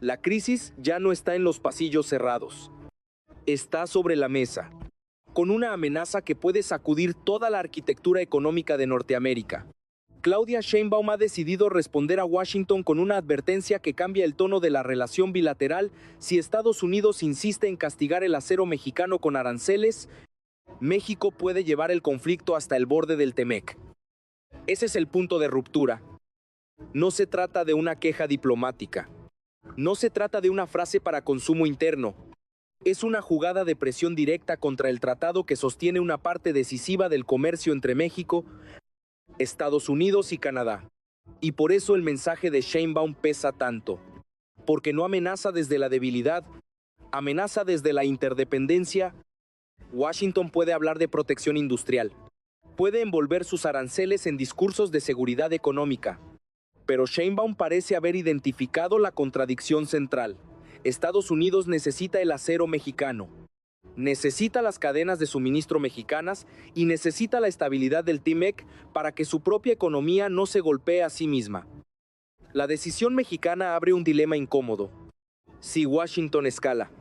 La crisis ya no está en los pasillos cerrados. Está sobre la mesa, con una amenaza que puede sacudir toda la arquitectura económica de Norteamérica. Claudia Sheinbaum ha decidido responder a Washington con una advertencia que cambia el tono de la relación bilateral si Estados Unidos insiste en castigar el acero mexicano con aranceles. México puede llevar el conflicto hasta el borde del TEMEC. Ese es el punto de ruptura. No se trata de una queja diplomática. No se trata de una frase para consumo interno. Es una jugada de presión directa contra el tratado que sostiene una parte decisiva del comercio entre México, Estados Unidos y Canadá. Y por eso el mensaje de Sheinbaum pesa tanto. Porque no amenaza desde la debilidad, amenaza desde la interdependencia. Washington puede hablar de protección industrial. Puede envolver sus aranceles en discursos de seguridad económica. Pero Sheinbaum parece haber identificado la contradicción central. Estados Unidos necesita el acero mexicano, necesita las cadenas de suministro mexicanas y necesita la estabilidad del TEMEC para que su propia economía no se golpee a sí misma. La decisión mexicana abre un dilema incómodo. Si Washington escala,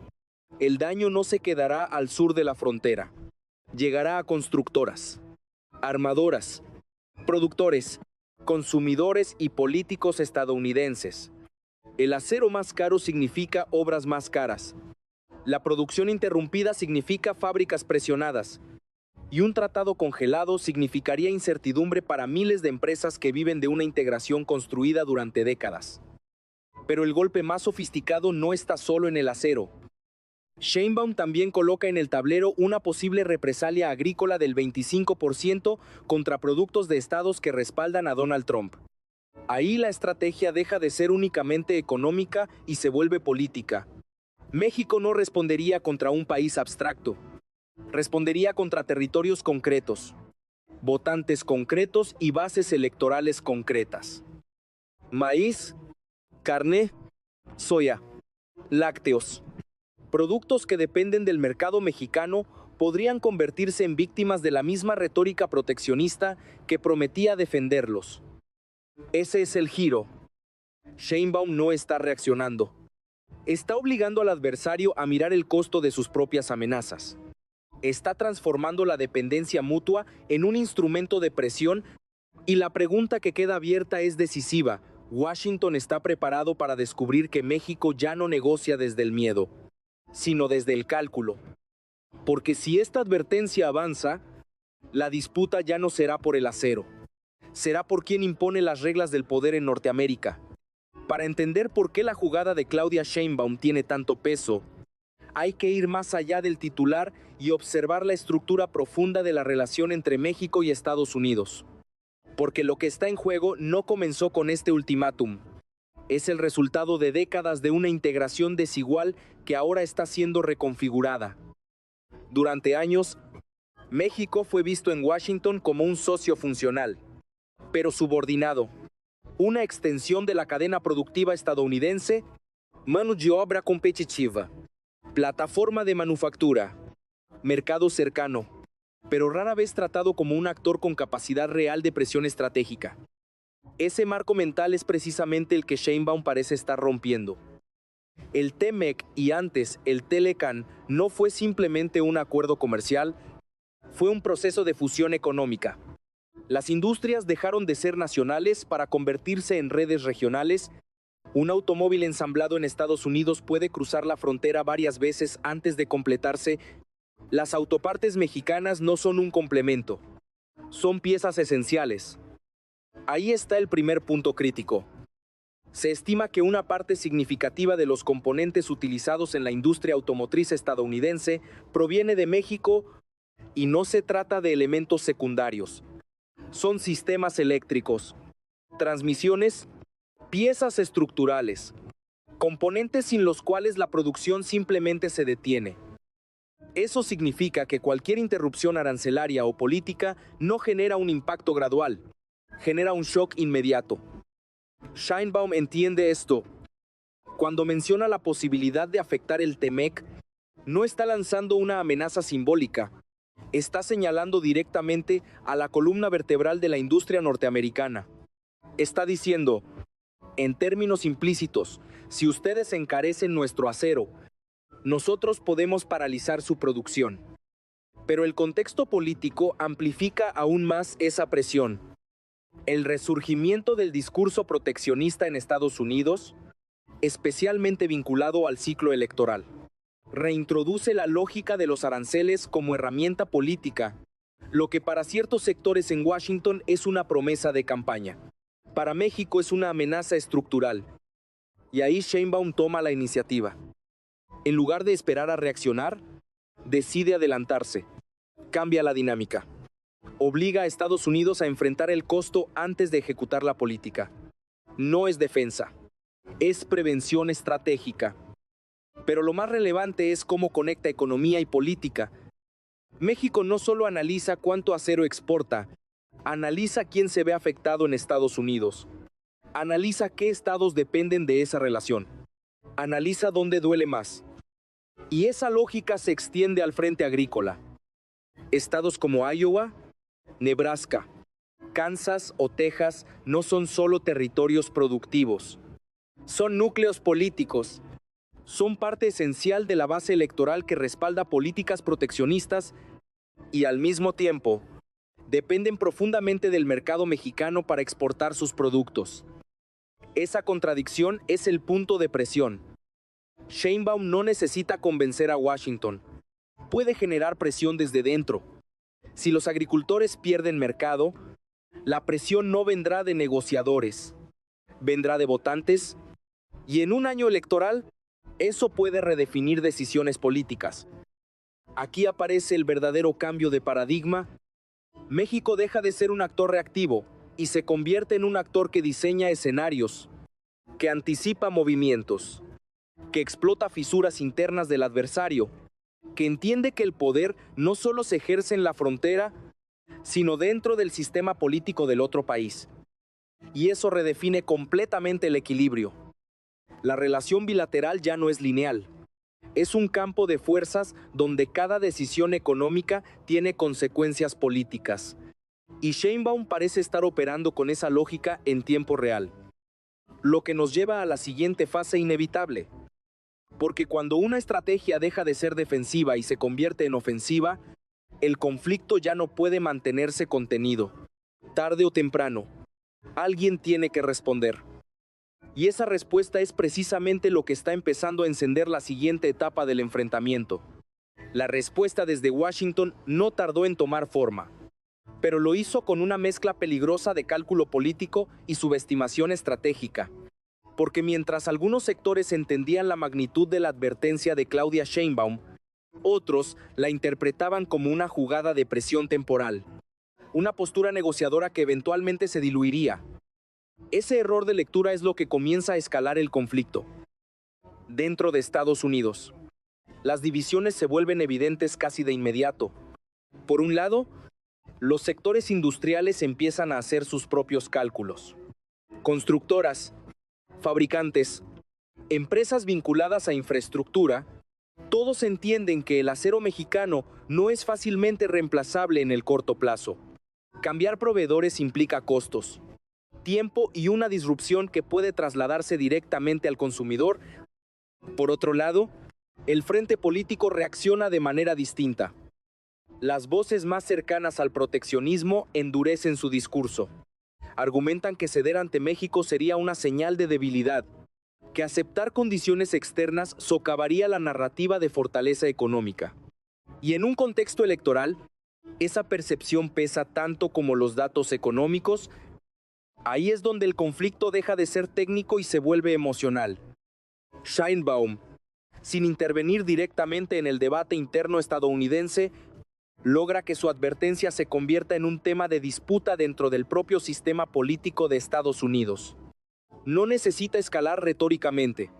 el daño no se quedará al sur de la frontera. Llegará a constructoras, armadoras, productores, consumidores y políticos estadounidenses. El acero más caro significa obras más caras. La producción interrumpida significa fábricas presionadas. Y un tratado congelado significaría incertidumbre para miles de empresas que viven de una integración construida durante décadas. Pero el golpe más sofisticado no está solo en el acero. Sheinbaum también coloca en el tablero una posible represalia agrícola del 25% contra productos de estados que respaldan a Donald Trump. Ahí la estrategia deja de ser únicamente económica y se vuelve política. México no respondería contra un país abstracto. Respondería contra territorios concretos, votantes concretos y bases electorales concretas. Maíz, carne, soya, lácteos. Productos que dependen del mercado mexicano podrían convertirse en víctimas de la misma retórica proteccionista que prometía defenderlos. Ese es el giro. Sheinbaum no está reaccionando. Está obligando al adversario a mirar el costo de sus propias amenazas. Está transformando la dependencia mutua en un instrumento de presión y la pregunta que queda abierta es decisiva. Washington está preparado para descubrir que México ya no negocia desde el miedo, sino desde el cálculo. Porque si esta advertencia avanza, la disputa ya no será por el acero. Será por quien impone las reglas del poder en Norteamérica. Para entender por qué la jugada de Claudia Sheinbaum tiene tanto peso, hay que ir más allá del titular y observar la estructura profunda de la relación entre México y Estados Unidos. Porque lo que está en juego no comenzó con este ultimátum. Es el resultado de décadas de una integración desigual que ahora está siendo reconfigurada. Durante años, México fue visto en Washington como un socio funcional, pero subordinado. Una extensión de la cadena productiva estadounidense, mano de obra competitiva, plataforma de manufactura, mercado cercano, pero rara vez tratado como un actor con capacidad real de presión estratégica. Ese marco mental es precisamente el que Sheinbaum parece estar rompiendo. El TEMEC y antes el TELECAN no fue simplemente un acuerdo comercial, fue un proceso de fusión económica. Las industrias dejaron de ser nacionales para convertirse en redes regionales. Un automóvil ensamblado en Estados Unidos puede cruzar la frontera varias veces antes de completarse. Las autopartes mexicanas no son un complemento, son piezas esenciales. Ahí está el primer punto crítico. Se estima que una parte significativa de los componentes utilizados en la industria automotriz estadounidense proviene de México y no se trata de elementos secundarios. Son sistemas eléctricos, transmisiones, piezas estructurales, componentes sin los cuales la producción simplemente se detiene. Eso significa que cualquier interrupción arancelaria o política no genera un impacto gradual, genera un shock inmediato. Sheinbaum entiende esto. Cuando menciona la posibilidad de afectar el TEMEC, no está lanzando una amenaza simbólica. Está señalando directamente a la columna vertebral de la industria norteamericana. Está diciendo, en términos implícitos, Si ustedes encarecen nuestro acero, nosotros podemos paralizar su producción. Pero el contexto político amplifica aún más esa presión. El resurgimiento del discurso proteccionista en Estados Unidos, especialmente vinculado al ciclo electoral, reintroduce la lógica de los aranceles como herramienta política, lo que para ciertos sectores en Washington es una promesa de campaña. Para México es una amenaza estructural. Y ahí Sheinbaum toma la iniciativa. En lugar de esperar a reaccionar, decide adelantarse. Cambia la dinámica. Obliga a Estados Unidos a enfrentar el costo antes de ejecutar la política. No es defensa, es prevención estratégica. Pero lo más relevante es cómo conecta economía y política. México no solo analiza cuánto acero exporta, analiza quién se ve afectado en Estados Unidos. Analiza qué estados dependen de esa relación. Analiza dónde duele más. Y esa lógica se extiende al frente agrícola. Estados como Iowa, Nebraska, Kansas o Texas no son solo territorios productivos. Son núcleos políticos. Son parte esencial de la base electoral que respalda políticas proteccionistas y al mismo tiempo dependen profundamente del mercado mexicano para exportar sus productos. Esa contradicción es el punto de presión. Sheinbaum no necesita convencer a Washington. Puede generar presión desde dentro. Si los agricultores pierden mercado, la presión no vendrá de negociadores, vendrá de votantes, y en un año electoral, eso puede redefinir decisiones políticas. Aquí aparece el verdadero cambio de paradigma. México deja de ser un actor reactivo y se convierte en un actor que diseña escenarios, que anticipa movimientos, que explota fisuras internas del adversario, que entiende que el poder no solo se ejerce en la frontera, sino dentro del sistema político del otro país. Y eso redefine completamente el equilibrio. La relación bilateral ya no es lineal. Es un campo de fuerzas donde cada decisión económica tiene consecuencias políticas. Y Sheinbaum parece estar operando con esa lógica en tiempo real. Lo que nos lleva a la siguiente fase inevitable. Porque cuando una estrategia deja de ser defensiva y se convierte en ofensiva, el conflicto ya no puede mantenerse contenido. Tarde o temprano, alguien tiene que responder. Y esa respuesta es precisamente lo que está empezando a encender la siguiente etapa del enfrentamiento. La respuesta desde Washington no tardó en tomar forma, pero lo hizo con una mezcla peligrosa de cálculo político y subestimación estratégica. Porque mientras algunos sectores entendían la magnitud de la advertencia de Claudia Sheinbaum, otros la interpretaban como una jugada de presión temporal, una postura negociadora que eventualmente se diluiría. Ese error de lectura es lo que comienza a escalar el conflicto. Dentro de Estados Unidos, las divisiones se vuelven evidentes casi de inmediato. Por un lado, los sectores industriales empiezan a hacer sus propios cálculos. Constructoras, fabricantes, empresas vinculadas a infraestructura, todos entienden que el acero mexicano no es fácilmente reemplazable en el corto plazo. Cambiar proveedores implica costos, tiempo y una disrupción que puede trasladarse directamente al consumidor. Por otro lado, el frente político reacciona de manera distinta. Las voces más cercanas al proteccionismo endurecen su discurso. Argumentan que ceder ante México sería una señal de debilidad, que aceptar condiciones externas socavaría la narrativa de fortaleza económica. Y en un contexto electoral, esa percepción pesa tanto como los datos económicos. Ahí es donde el conflicto deja de ser técnico y se vuelve emocional. Sheinbaum, sin intervenir directamente en el debate interno estadounidense, logra que su advertencia se convierta en un tema de disputa dentro del propio sistema político de Estados Unidos. No necesita escalar retóricamente.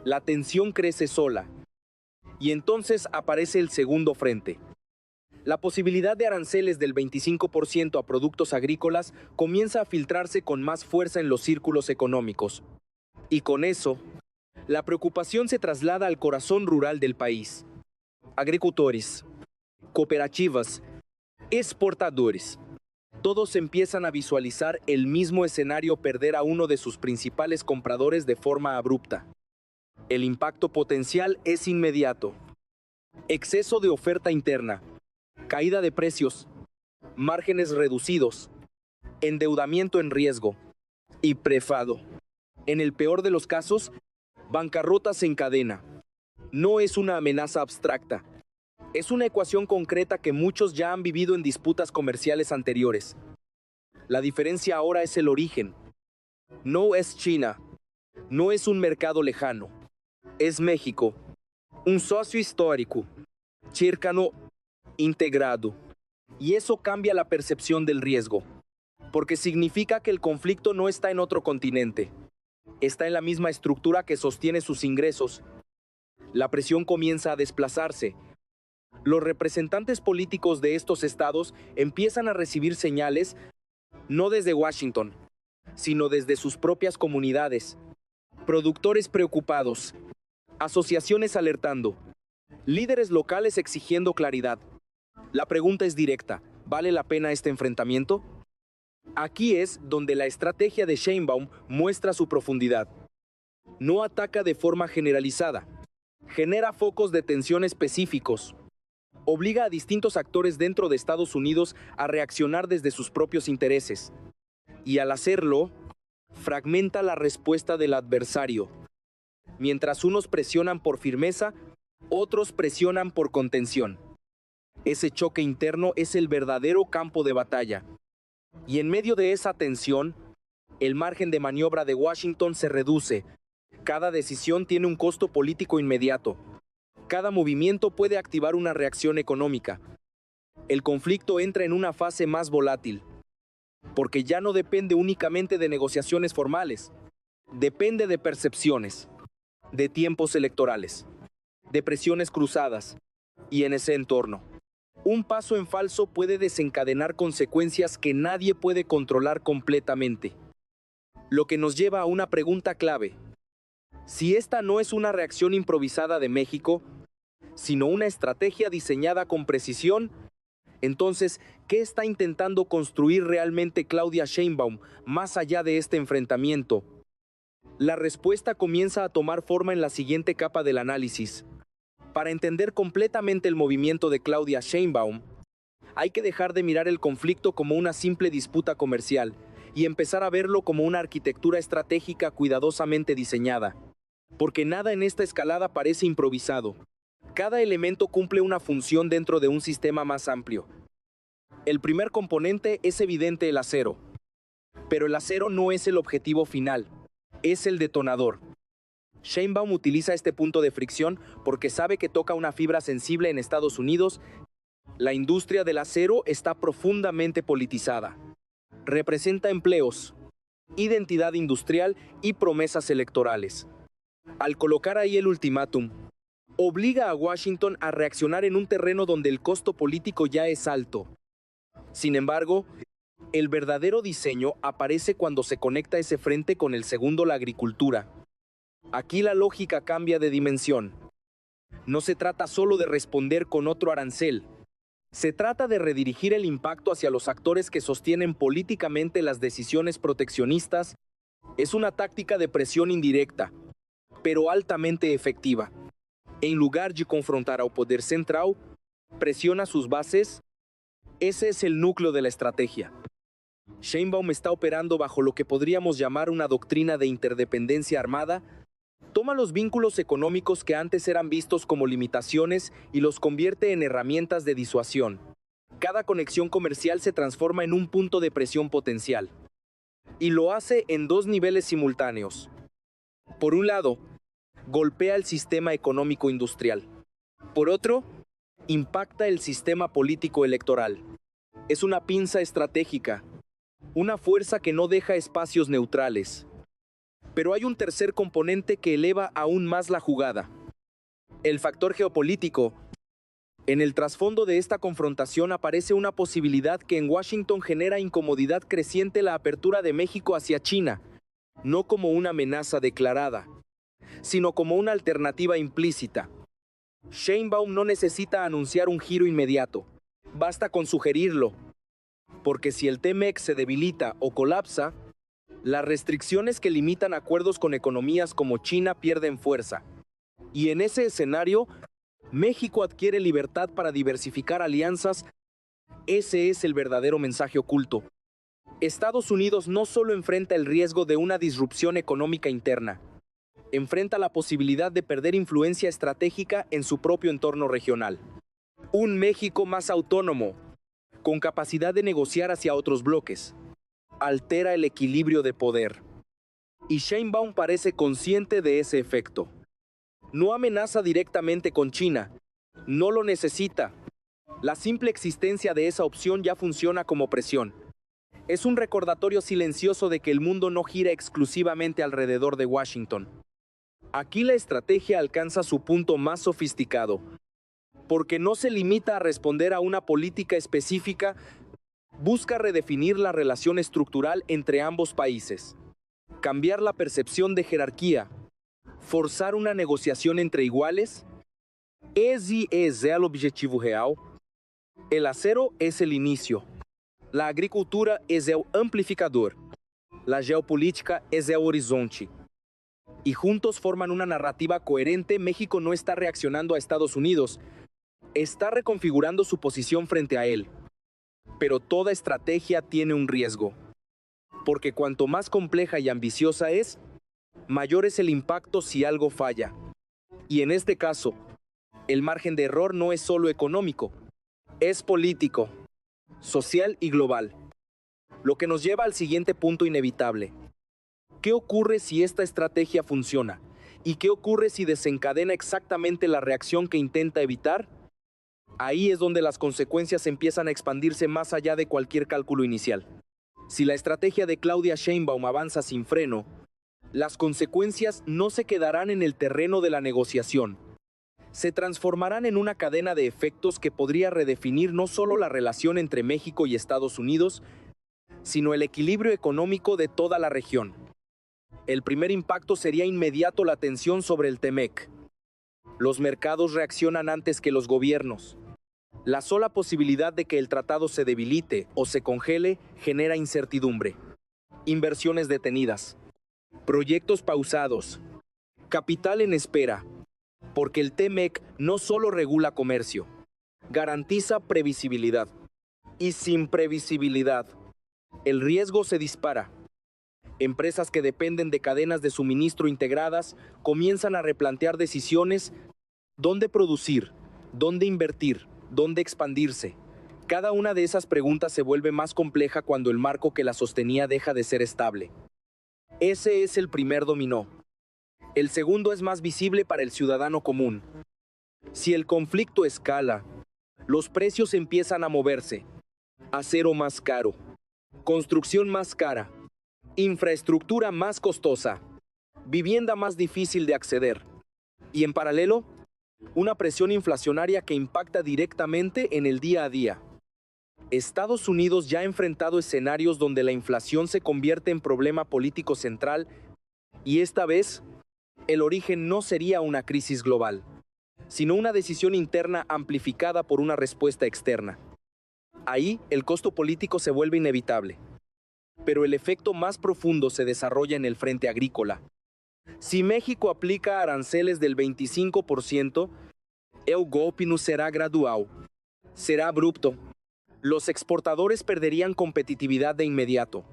La tensión crece sola. Y entonces aparece el segundo frente. La posibilidad de aranceles del 25% a productos agrícolas comienza a filtrarse con más fuerza en los círculos económicos. Y con eso, la preocupación se traslada al corazón rural del país. Agricultores, cooperativas, exportadores. Todos empiezan a visualizar el mismo escenario: perder a uno de sus principales compradores de forma abrupta. El impacto potencial es inmediato. Exceso de oferta interna, caída de precios, márgenes reducidos, endeudamiento en riesgo y prefado. En el peor de los casos, bancarrotas en cadena. No es una amenaza abstracta. Es una ecuación concreta que muchos ya han vivido en disputas comerciales anteriores. La diferencia ahora es el origen. No es China, no es un mercado lejano. Es México, un socio histórico, cercano, integrado. Y eso cambia la percepción del riesgo, porque significa que el conflicto no está en otro continente. Está en la misma estructura que sostiene sus ingresos. La presión comienza a desplazarse. Los representantes políticos de estos estados empiezan a recibir señales no desde Washington, sino desde sus propias comunidades. Productores preocupados, asociaciones alertando, líderes locales exigiendo claridad. La pregunta es directa: ¿vale la pena este enfrentamiento? Aquí es donde la estrategia de Sheinbaum muestra su profundidad. No ataca de forma generalizada, genera focos de tensión específicos, obliga a distintos actores dentro de Estados Unidos a reaccionar desde sus propios intereses. Y al hacerlo, fragmenta la respuesta del adversario. Mientras unos presionan por firmeza, otros presionan por contención. Ese choque interno es el verdadero campo de batalla. Y en medio de esa tensión, el margen de maniobra de Washington se reduce. Cada decisión tiene un costo político inmediato. Cada movimiento puede activar una reacción económica. El conflicto entra en una fase más volátil, porque ya no depende únicamente de negociaciones formales. Depende de percepciones, de tiempos electorales, de presiones cruzadas. Y en ese entorno, un paso en falso puede desencadenar consecuencias que nadie puede controlar completamente. Lo que nos lleva a una pregunta clave. Si esta no es una reacción improvisada de México, sino una estrategia diseñada con precisión, entonces, ¿qué está intentando construir realmente Claudia Sheinbaum más allá de este enfrentamiento? La respuesta comienza a tomar forma en la siguiente capa del análisis. Para entender completamente el movimiento de Claudia Sheinbaum, hay que dejar de mirar el conflicto como una simple disputa comercial y empezar a verlo como una arquitectura estratégica cuidadosamente diseñada. Porque nada en esta escalada parece improvisado. Cada elemento cumple una función dentro de un sistema más amplio. El primer componente es evidente: el acero. Pero el acero no es el objetivo final, es el detonador. Sheinbaum utiliza este punto de fricción porque sabe que toca una fibra sensible en Estados Unidos. La industria del acero está profundamente politizada. Representa empleos, identidad industrial y promesas electorales. Al colocar ahí el ultimátum, obliga a Washington a reaccionar en un terreno donde el costo político ya es alto. Sin embargo, el verdadero diseño aparece cuando se conecta ese frente con el segundo, la agricultura. Aquí la lógica cambia de dimensión. No se trata solo de responder con otro arancel. Se trata de redirigir el impacto hacia los actores que sostienen políticamente las decisiones proteccionistas. Es una táctica de presión indirecta, pero altamente efectiva. En lugar de confrontar al poder central, presiona sus bases. Ese es el núcleo de la estrategia. Sheinbaum está operando bajo lo que podríamos llamar una doctrina de interdependencia armada. Toma los vínculos económicos que antes eran vistos como limitaciones y los convierte en herramientas de disuasión. Cada conexión comercial se transforma en un punto de presión potencial. Y lo hace en dos niveles simultáneos. Por un lado, golpea el sistema económico industrial. Por otro, impacta el sistema político electoral. Es una pinza estratégica, una fuerza que no deja espacios neutrales. Pero hay un tercer componente que eleva aún más la jugada: el factor geopolítico. En el trasfondo de esta confrontación aparece una posibilidad que en Washington genera incomodidad creciente: la apertura de México hacia China, no como una amenaza declarada, sino como una alternativa implícita. Sheinbaum no necesita anunciar un giro inmediato, basta con sugerirlo, porque si el TMEC se debilita o colapsa, las restricciones que limitan acuerdos con economías como China pierden fuerza. Y en ese escenario, México adquiere libertad para diversificar alianzas. Ese es el verdadero mensaje oculto. Estados Unidos no solo enfrenta el riesgo de una disrupción económica interna, enfrenta la posibilidad de perder influencia estratégica en su propio entorno regional. Un México más autónomo, con capacidad de negociar hacia otros bloques, altera el equilibrio de poder. Y Sheinbaum parece consciente de ese efecto. No amenaza directamente con China, no lo necesita. La simple existencia de esa opción ya funciona como presión. Es un recordatorio silencioso de que el mundo no gira exclusivamente alrededor de Washington. Aquí la estrategia alcanza su punto más sofisticado, porque no se limita a responder a una política específica, busca redefinir la relación estructural entre ambos países, cambiar la percepción de jerarquía, forzar una negociación entre iguales. Ese es el objetivo real. El acero es el inicio. La agricultura es el amplificador. La geopolítica es el horizonte. Y juntos forman una narrativa coherente. México no está reaccionando a Estados Unidos, está reconfigurando su posición frente a él. Pero toda estrategia tiene un riesgo, porque cuanto más compleja y ambiciosa es, mayor es el impacto si algo falla. Y en este caso, el margen de error no es solo económico, es político, social y global. Lo que nos lleva al siguiente punto inevitable. ¿Qué ocurre si esta estrategia funciona? ¿Y qué ocurre si desencadena exactamente la reacción que intenta evitar? Ahí es donde las consecuencias empiezan a expandirse más allá de cualquier cálculo inicial. Si la estrategia de Claudia Sheinbaum avanza sin freno, las consecuencias no se quedarán en el terreno de la negociación. Se transformarán en una cadena de efectos que podría redefinir no solo la relación entre México y Estados Unidos, sino el equilibrio económico de toda la región. El primer impacto sería inmediato: la tensión sobre el TEMEC. Los mercados reaccionan antes que los gobiernos. La sola posibilidad de que el tratado se debilite o se congele genera incertidumbre. Inversiones detenidas, proyectos pausados, capital en espera, porque el TEMEC no solo regula comercio, garantiza previsibilidad. Y sin previsibilidad, el riesgo se dispara. Empresas que dependen de cadenas de suministro integradas comienzan a replantear decisiones: dónde producir, dónde invertir, dónde expandirse. Cada una de esas preguntas se vuelve más compleja cuando el marco que la sostenía deja de ser estable. Ese es el primer dominó. El segundo es más visible para el ciudadano común. Si el conflicto escala, los precios empiezan a moverse. Acero más caro, construcción más cara, infraestructura más costosa, vivienda más difícil de acceder. Y en paralelo, una presión inflacionaria que impacta directamente en el día a día. Estados Unidos ya ha enfrentado escenarios donde la inflación se convierte en problema político central, y esta vez, el origen no sería una crisis global, sino una decisión interna amplificada por una respuesta externa. Ahí, el costo político se vuelve inevitable. Pero el efecto más profundo se desarrolla en el frente agrícola. Si México aplica aranceles del 25%, el golpe no será gradual, será abrupto. Los exportadores perderían competitividad de inmediato.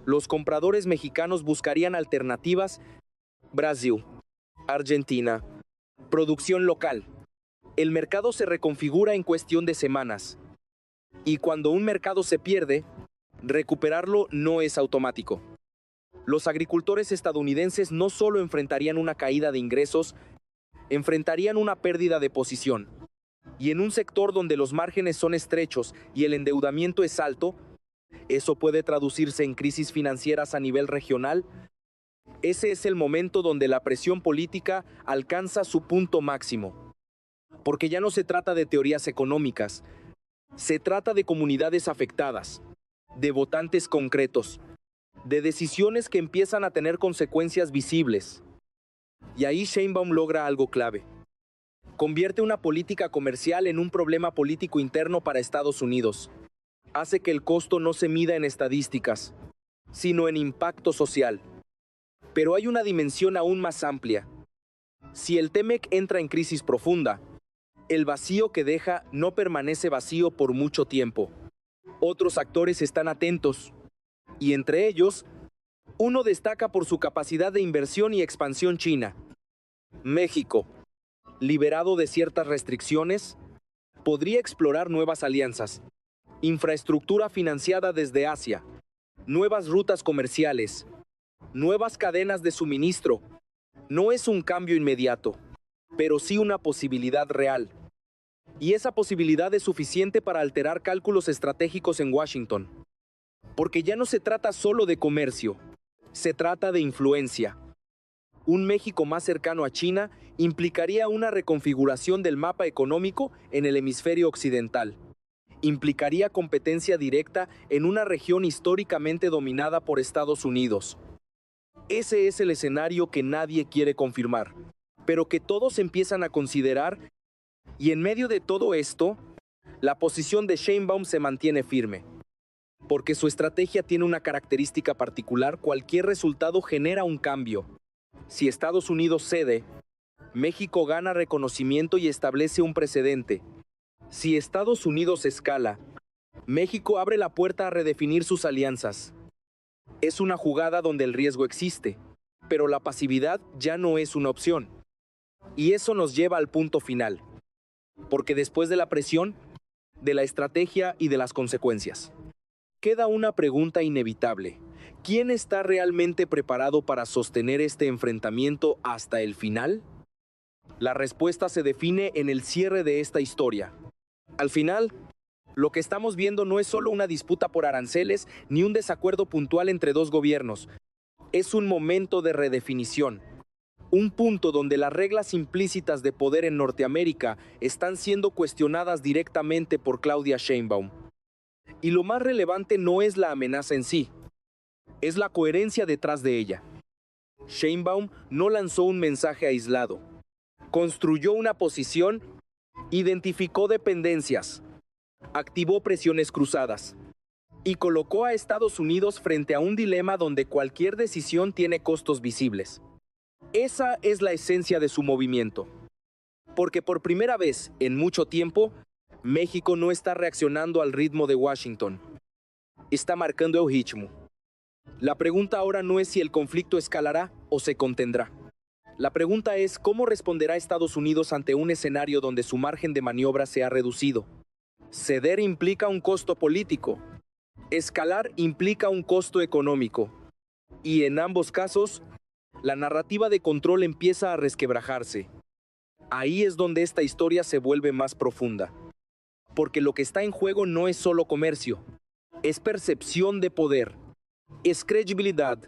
Los compradores mexicanos buscarían alternativas: Brasil, Argentina, producción local. El mercado se reconfigura en cuestión de semanas. Y cuando un mercado se pierde, recuperarlo no es automático. Los agricultores estadounidenses no solo enfrentarían una caída de ingresos, enfrentarían una pérdida de posición. Y en un sector donde los márgenes son estrechos y el endeudamiento es alto, eso puede traducirse en crisis financieras a nivel regional. Ese es el momento donde la presión política alcanza su punto máximo. Porque ya no se trata de teorías económicas, se trata de comunidades afectadas, de votantes concretos, de decisiones que empiezan a tener consecuencias visibles. Y ahí Sheinbaum logra algo clave. Convierte una política comercial en un problema político interno para Estados Unidos. Hace que el costo no se mida en estadísticas, sino en impacto social. Pero hay una dimensión aún más amplia. Si el TEMEC entra en crisis profunda, el vacío que deja no permanece vacío por mucho tiempo. Otros actores están atentos, y entre ellos, uno destaca por su capacidad de inversión y expansión china. México, liberado de ciertas restricciones, podría explorar nuevas alianzas, infraestructura financiada desde Asia, nuevas rutas comerciales, nuevas cadenas de suministro. No es un cambio inmediato, pero sí una posibilidad real. Y esa posibilidad es suficiente para alterar cálculos estratégicos en Washington. Porque ya no se trata solo de comercio, se trata de influencia. Un México más cercano a China implicaría una reconfiguración del mapa económico en el hemisferio occidental. Implicaría competencia directa en una región históricamente dominada por Estados Unidos. Ese es el escenario que nadie quiere confirmar, pero que todos empiezan a considerar, y en medio de todo esto, la posición de Sheinbaum se mantiene firme. Porque su estrategia tiene una característica particular: cualquier resultado genera un cambio. Si Estados Unidos cede, México gana reconocimiento y establece un precedente. Si Estados Unidos escala, México abre la puerta a redefinir sus alianzas. Es una jugada donde el riesgo existe, pero la pasividad ya no es una opción. Y eso nos lleva al punto final. Porque después de la presión, de la estrategia y de las consecuencias, queda una pregunta inevitable. ¿Quién está realmente preparado para sostener este enfrentamiento hasta el final? La respuesta se define en el cierre de esta historia. Al final, lo que estamos viendo no es solo una disputa por aranceles ni un desacuerdo puntual entre dos gobiernos. Es un momento de redefinición. Un punto donde las reglas implícitas de poder en Norteamérica están siendo cuestionadas directamente por Claudia Sheinbaum. Y lo más relevante no es la amenaza en sí, es la coherencia detrás de ella. Sheinbaum no lanzó un mensaje aislado. Construyó una posición, identificó dependencias, activó presiones cruzadas y colocó a Estados Unidos frente a un dilema donde cualquier decisión tiene costos visibles. Esa es la esencia de su movimiento. Porque por primera vez en mucho tiempo, México no está reaccionando al ritmo de Washington. Está marcando el ritmo. La pregunta ahora no es si el conflicto escalará o se contendrá. La pregunta es cómo responderá Estados Unidos ante un escenario donde su margen de maniobra se ha reducido. Ceder implica un costo político. Escalar implica un costo económico. Y en ambos casos, la narrativa de control empieza a resquebrajarse. Ahí es donde esta historia se vuelve más profunda. Porque lo que está en juego no es solo comercio, es percepción de poder, es credibilidad,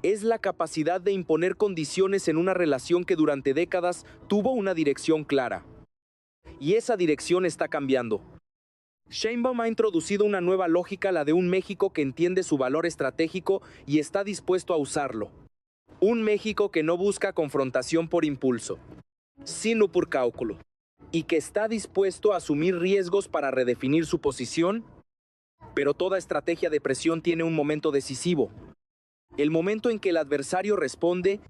es la capacidad de imponer condiciones en una relación que durante décadas tuvo una dirección clara. Y esa dirección está cambiando. Sheinbaum ha introducido una nueva lógica, la de un México que entiende su valor estratégico y está dispuesto a usarlo. Un México que no busca confrontación por impulso, sino por cálculo, y que está dispuesto a asumir riesgos para redefinir su posición. Pero toda estrategia de presión tiene un momento decisivo. El momento en que el adversario responde.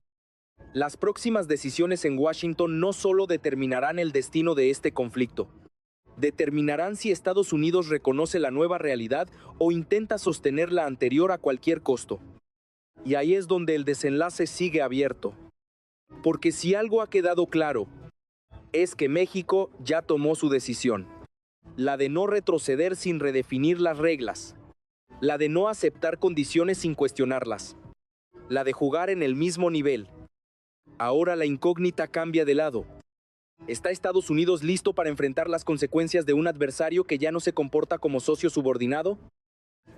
Las próximas decisiones en Washington no solo determinarán el destino de este conflicto, determinarán si Estados Unidos reconoce la nueva realidad o intenta sostener la anterior a cualquier costo. Y ahí es donde el desenlace sigue abierto. Porque si algo ha quedado claro, es que México ya tomó su decisión. La de no retroceder sin redefinir las reglas. La de no aceptar condiciones sin cuestionarlas. La de jugar en el mismo nivel. Ahora la incógnita cambia de lado. ¿Está Estados Unidos listo para enfrentar las consecuencias de un adversario que ya no se comporta como socio subordinado?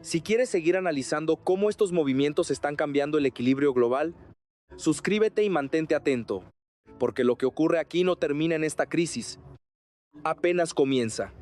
Si quieres seguir analizando cómo estos movimientos están cambiando el equilibrio global, suscríbete y mantente atento, porque lo que ocurre aquí no termina en esta crisis. Apenas comienza.